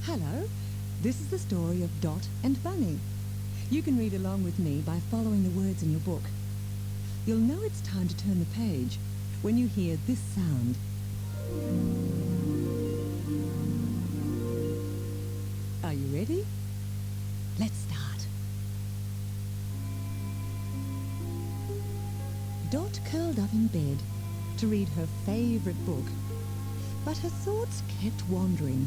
Hello, this is the story of Dot and Bunny. You can read along with me by following the words in your book. You'll know it's time to turn the page when you hear this sound. Are you ready? Let's start. Dot curled up in bed to read her favourite book, but her thoughts kept wandering.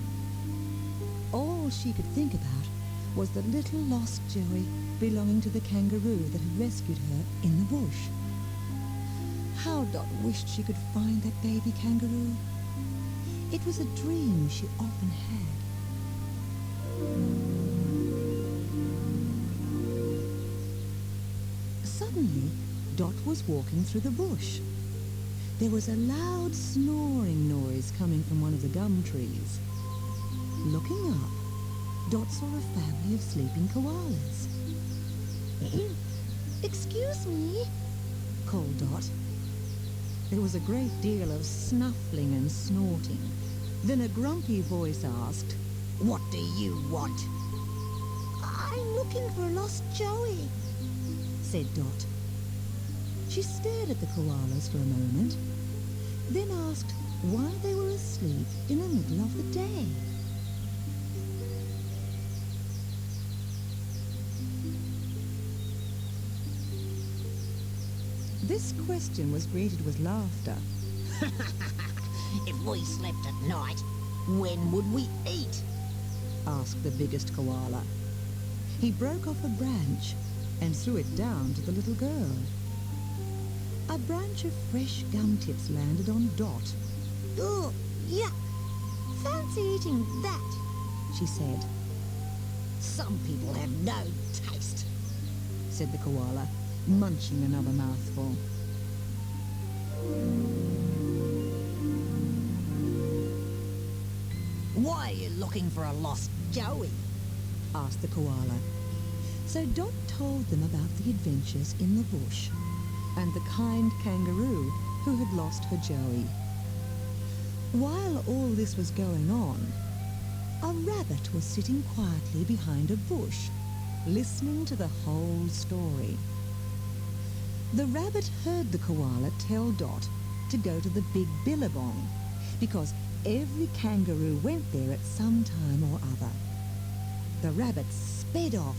All she could think about was the little lost Joey belonging to the kangaroo that had rescued her in the bush. How Dot wished she could find that baby kangaroo. It was a dream she often had. Suddenly, Dot was walking through the bush. There was a loud snoring noise coming from one of the gum trees. Looking up, Dot saw a family of sleeping koalas. "Excuse me," called Dot. There was a great deal of snuffling and snorting. Then a grumpy voice asked, "What do you want?" "I'm looking for a lost Joey," said Dot. She stared at the koalas for a moment, then asked why they were asleep in the middle of the day. This question was greeted with laughter. "If we slept at night, when would we eat?" asked the biggest koala. He broke off a branch and threw it down to the little girl. A branch of fresh gum tips landed on Dot. "Ugh, yuck! Fancy eating that," she said. "Some people have no taste," said the koala, munching another mouthful. "Why are you looking for a lost Joey?" asked the koala. So Dot told them about the adventures in the bush and the kind kangaroo who had lost her Joey. While all this was going on, a rabbit was sitting quietly behind a bush, listening to the whole story. The rabbit heard the koala tell Dot to go to the big billabong because every kangaroo went there at some time or other. The rabbit sped off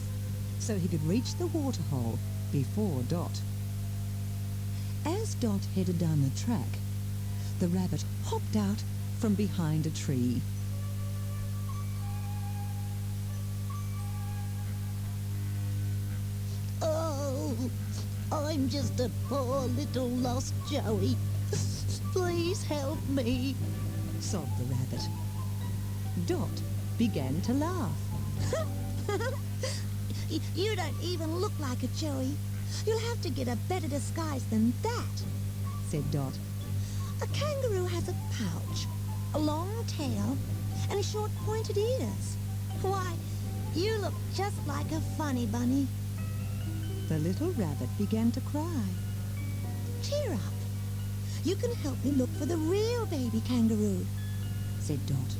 so he could reach the waterhole before Dot. As Dot headed down the track, the rabbit hopped out from behind a tree. "Oh, I'm just a poor little lost Joey. Please help me," sobbed the rabbit. Dot began to laugh. "You don't even look like a Joey. You'll have to get a better disguise than that," said Dot. "A kangaroo has a pouch, a long tail, and short pointed ears. Why, you look just like a funny bunny." The little rabbit began to cry. "Cheer up. You can help me look for the real baby kangaroo," said Dot.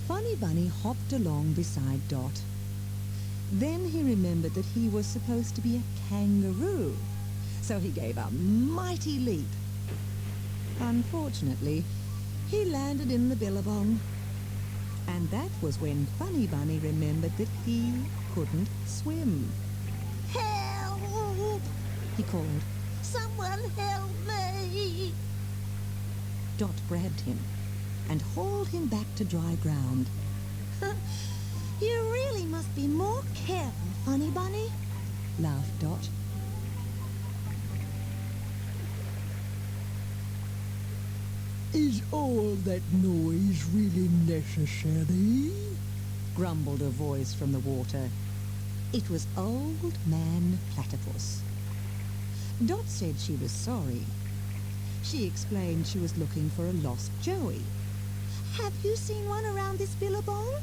Funny Bunny hopped along beside Dot. Then he remembered that he was supposed to be a kangaroo, so he gave a mighty leap. Unfortunately, he landed in the billabong. And that was when Funny Bunny remembered that he couldn't swim. "Help!" he called. "Someone help me!" Dot grabbed him and hauled him back to dry ground. "You really must be more careful, Funny Bunny," laughed Dot. "Is all that noise really necessary?" grumbled a voice from the water. It was Old Man Platypus. Dot said she was sorry. She explained she was looking for a lost Joey. "Have you seen one around this billabong?"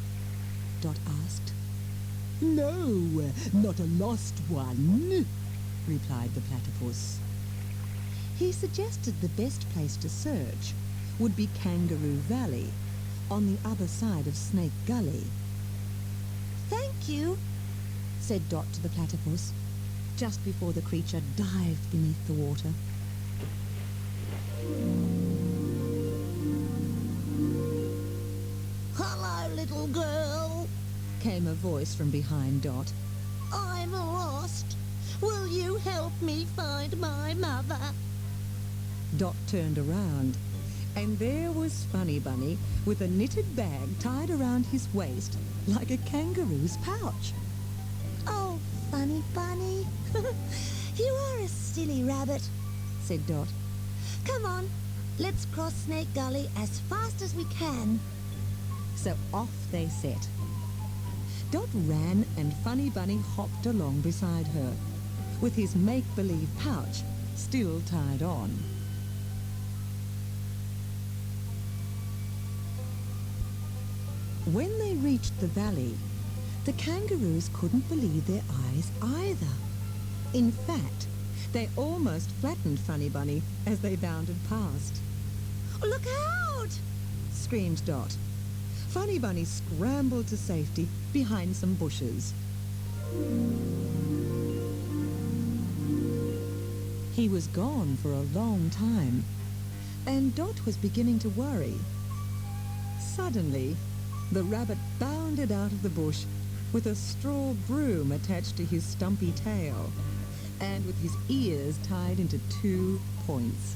Dot asked. "No, not a lost one," replied the platypus. he suggested the best place to search would be Kangaroo Valley, on the other side of Snake Gully. Thank you, said Dot to the platypus, just before the creature dived beneath the water. Hello, little girl, came a voice from behind Dot. I'm lost. Will you help me find my mother? Dot turned around, and there was Funny Bunny with a knitted bag tied around his waist like a kangaroo's pouch. Oh, Funny Bunny, you are a silly rabbit, said Dot. Come on, let's cross Snake Gully as fast as we can. So off they set. Dot ran and Funny Bunny hopped along beside her, with his make-believe pouch still tied on. When they reached the valley, the kangaroos couldn't believe their eyes either. In fact, they almost flattened Funny Bunny as they bounded past. Look out! Screamed Dot. Funny Bunny scrambled to safety behind some bushes. He was gone for a long time, and Dot was beginning to worry. Suddenly, the rabbit bounded out of the bush with a straw broom attached to his stumpy tail, and with his ears tied into 2 points.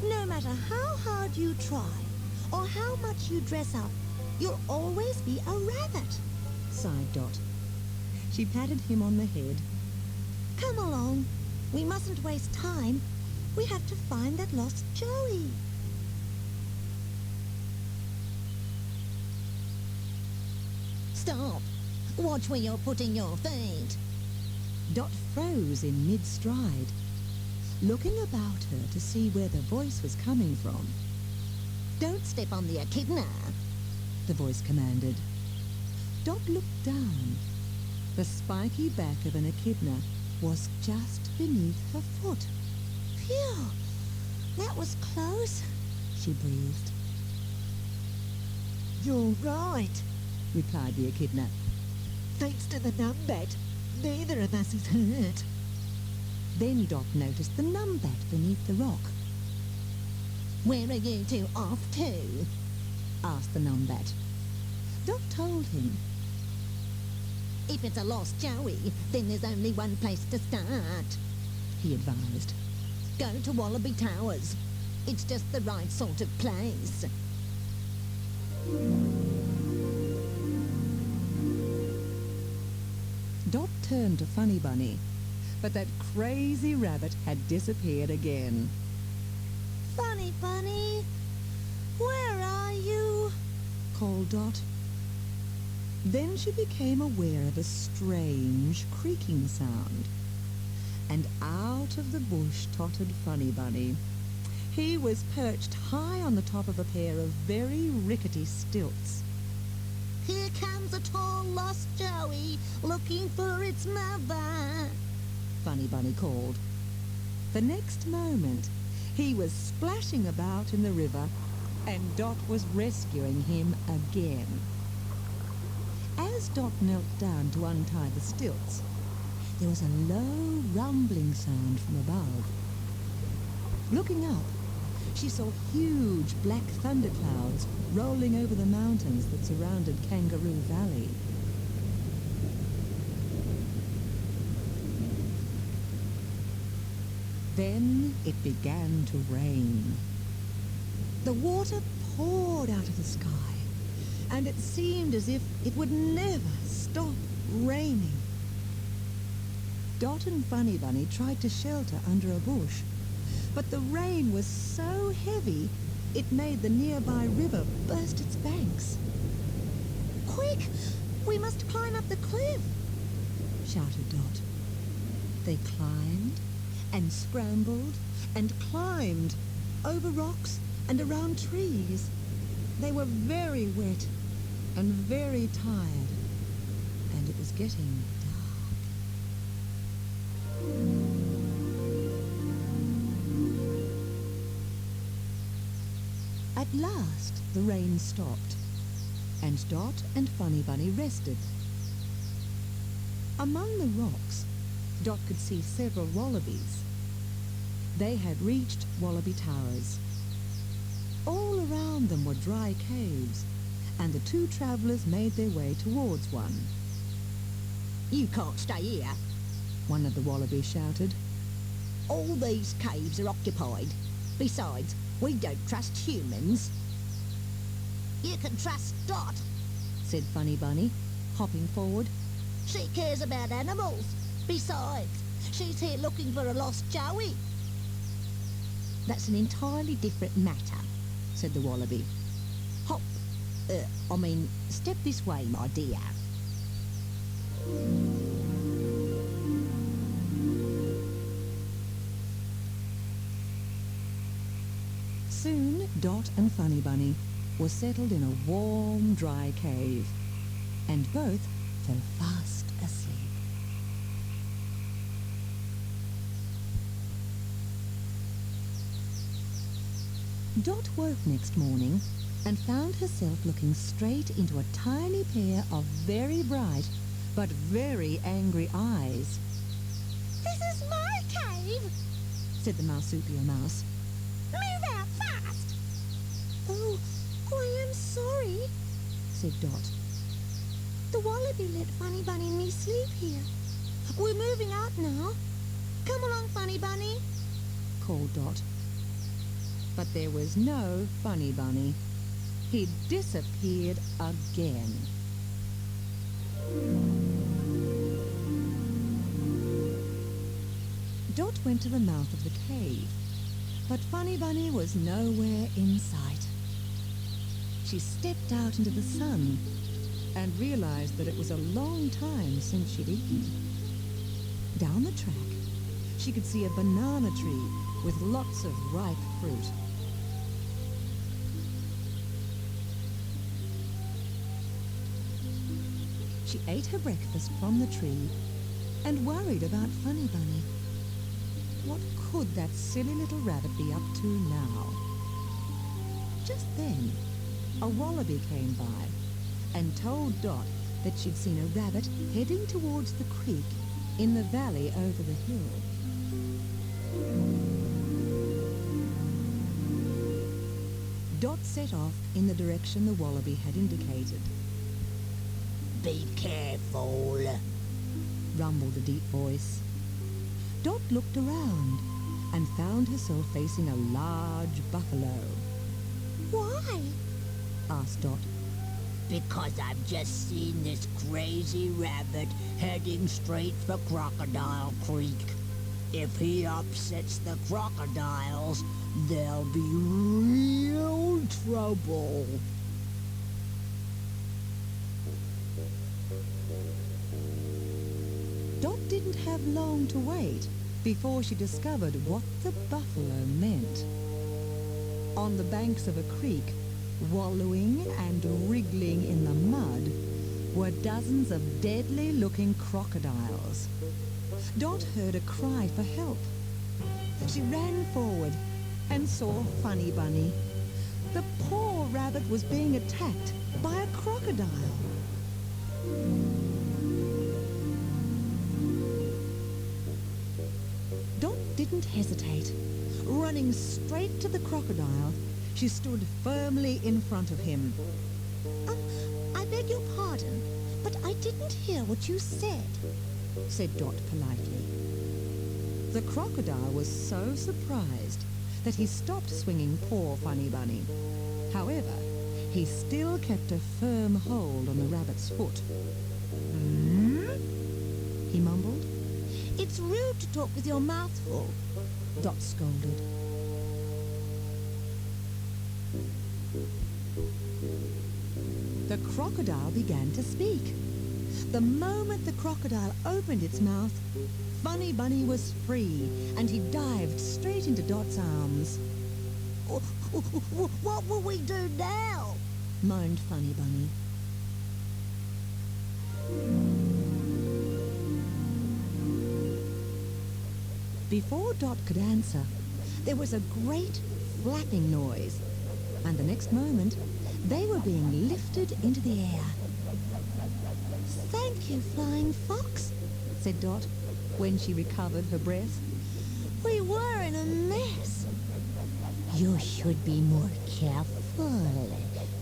No matter how hard you try, or how much you dress up, you'll always be a rabbit, sighed Dot. She patted him on the head. Come along. We mustn't waste time. We have to find that lost Joey. Stop. Watch where you're putting your feet. Dot froze in mid-stride, looking about her to see where the voice was coming from. Don't step on the echidna, the voice commanded. Dot looked down. The spiky back of an echidna was just beneath her foot. Phew, that was close, she breathed. You're right, replied the echidna. Thanks to the numbat, neither of us is hurt. Then Dot noticed the numbat beneath the rock. Where are you two off to? asked the numbat. Dot told him. If it's a lost Joey, then there's only one place to start, he advised. Go to Wallaby Towers. It's just the right sort of place. Dot turned to Funny Bunny, but that crazy rabbit had disappeared again. Funny Bunny, where are you? called Dot. Then she became aware of a strange creaking sound, and out of the bush tottered Funny Bunny. He was perched high on the top of a pair of very rickety stilts. Here comes a tall lost Joey looking for its mother, Funny Bunny called. The next moment, he was splashing about in the river, and Dot was rescuing him again. As Dot knelt down to untie the stilts, there was a low rumbling sound from above. Looking up, she saw huge black thunderclouds rolling over the mountains that surrounded Kangaroo Valley. Then it began to rain. The water poured out of the sky, and it seemed as if it would never stop raining. Dot and Funny Bunny tried to shelter under a bush, but the rain was so heavy it made the nearby river burst its banks. Quick! We must climb up the cliff, shouted Dot. They climbed and scrambled and climbed over rocks and around trees. They were very wet and very tired, and it was getting dark. At last, the rain stopped, and Dot and Funny Bunny rested. Among the rocks, Dot could see several wallabies. They had reached Wallaby Towers. All around them were dry caves, and the two travellers made their way towards one. You can't stay here, One of the wallabies shouted. all these caves are occupied. Besides, we don't trust humans. You can trust Dot. Said Funny Bunny, hopping forward. She cares about animals. Besides, she's here looking for a lost Joey. That's an entirely different matter, said the wallaby. Hop. Step this way, my dear. Soon, Dot and Funny Bunny were settled in a warm, dry cave, and both fell fast asleep. Dot woke next morning and found herself looking straight into a tiny pair of very bright but very angry eyes. This is my cave. Said the marsupial mouse. Move out fast. Oh, I am sorry, Said Dot. The wallaby let Funny Bunny and me sleep here. We're moving out now. Come along, Funny Bunny. Called Dot. But there was no Funny Bunny. He'd disappeared again. Dot went to the mouth of the cave, but Funny Bunny was nowhere in sight. She stepped out into the sun and realized that it was a long time since she'd eaten. Down the track, she could see a banana tree with lots of ripe fruit. She ate her breakfast from the tree and worried about Funny Bunny. What could that silly little rabbit be up to now? Just then, a wallaby came by and told Dot that she'd seen a rabbit heading towards the creek in the valley over the hill. Dot set off in the direction the wallaby had indicated. Be careful, rumbled a deep voice. Dot looked around and found herself facing a large buffalo. Why? Asked Dot. Because I've just seen this crazy rabbit heading straight for Crocodile Creek. If he upsets the crocodiles, there'll be real trouble. Dot didn't have long to wait before she discovered what the buffalo meant. On the banks of a creek, wallowing and wriggling in the mud, were dozens of deadly-looking crocodiles. Dot heard a cry for help. She ran forward and saw Funny Bunny. The poor rabbit was being attacked by a crocodile. Dot didn't hesitate. Running straight to the crocodile, she stood firmly in front of him. I beg your pardon, but I didn't hear what you said, said Dot politely. The crocodile was so surprised that he stopped swinging poor Funny Bunny. However, he still kept a firm hold on the rabbit's foot. Hmm? He mumbled. It's rude to talk with your mouth full, Dot scolded. The crocodile began to speak. The moment the crocodile opened its mouth, Funny Bunny was free, and he dived straight into Dot's arms. What will we do now? Moaned Funny Bunny. Before Dot could answer, there was a great flapping noise, and the next moment, they were being lifted into the air. Thank you, Flying Fox, Said Dot when she recovered her breath. we were in a mess. You should be more careful,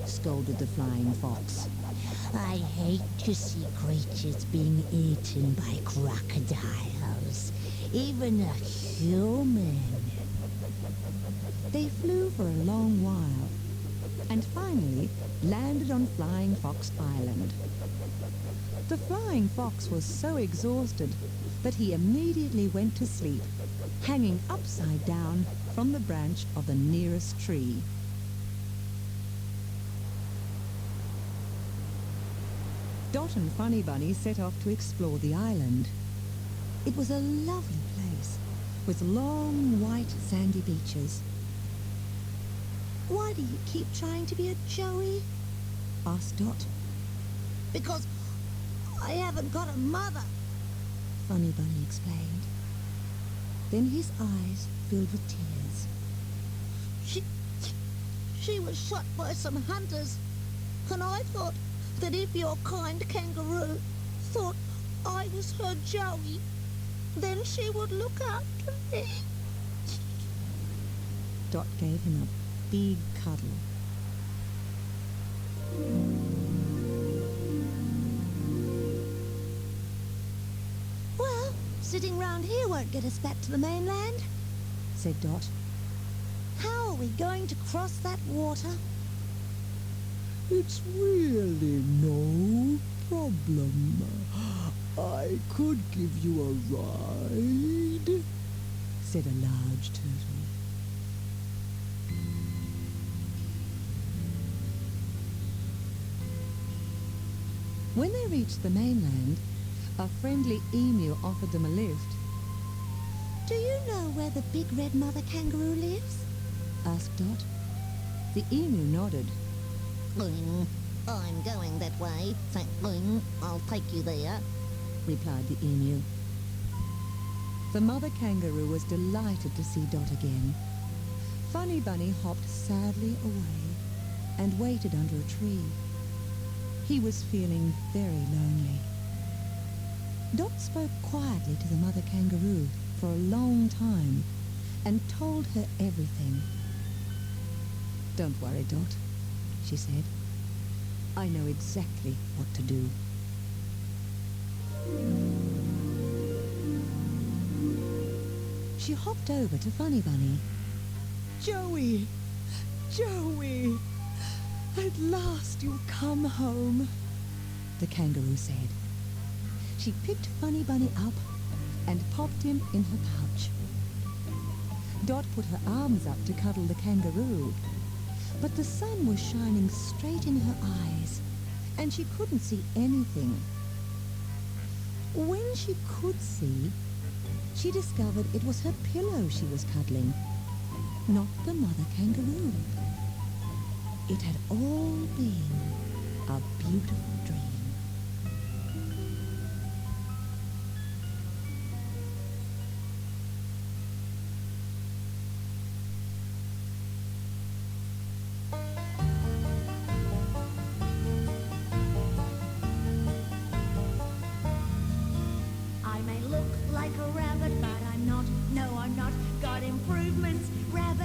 scolded the Flying Fox. I hate to see creatures being eaten by crocodiles, even a human. They flew for a long while, and finally landed on Flying Fox Island. The Flying Fox was so exhausted that he immediately went to sleep, hanging upside down from the branch of the nearest tree. Dot and Funny Bunny set off to explore the island. It was a lovely place, with long, white, sandy beaches. Why do you keep trying to be a Joey? Asked Dot. Because I haven't got a mother. Funny Bunny explained. Then his eyes filled with tears. She was shot by some hunters, and I thought that if your kind kangaroo thought I was her Joey, then she would look after me. Dot gave him a big cuddle. Well, sitting round here won't get us back to the mainland, Said Dot. How are we going to cross that water? It's really no problem. I could give you a ride, Said a large turtle. When they reached the mainland, a friendly emu offered them a lift. Do you know where the big red mother kangaroo lives? Asked Dot. The emu nodded. I'm going that way, so I'll take you there. Replied the emu. The mother kangaroo was delighted to see Dot again. Funny Bunny hopped sadly away and waited under a tree. He was feeling very lonely. Dot spoke quietly to the mother kangaroo for a long time and told her everything. "Don't worry, Dot," she said. "I know exactly what to do." She hopped over to Funny Bunny. "Joey! Joey! At last you've come home," the kangaroo said. She picked Funny Bunny up and popped him in her pouch. Dot put her arms up to cuddle the kangaroo, but the sun was shining straight in her eyes, and she couldn't see anything. When she could see, she discovered it was her pillow she was cuddling, not the mother kangaroo. It had all been a beautiful dream. I may look like a rabbit, but I'm not. No, I'm not. Got improvements. Rabbit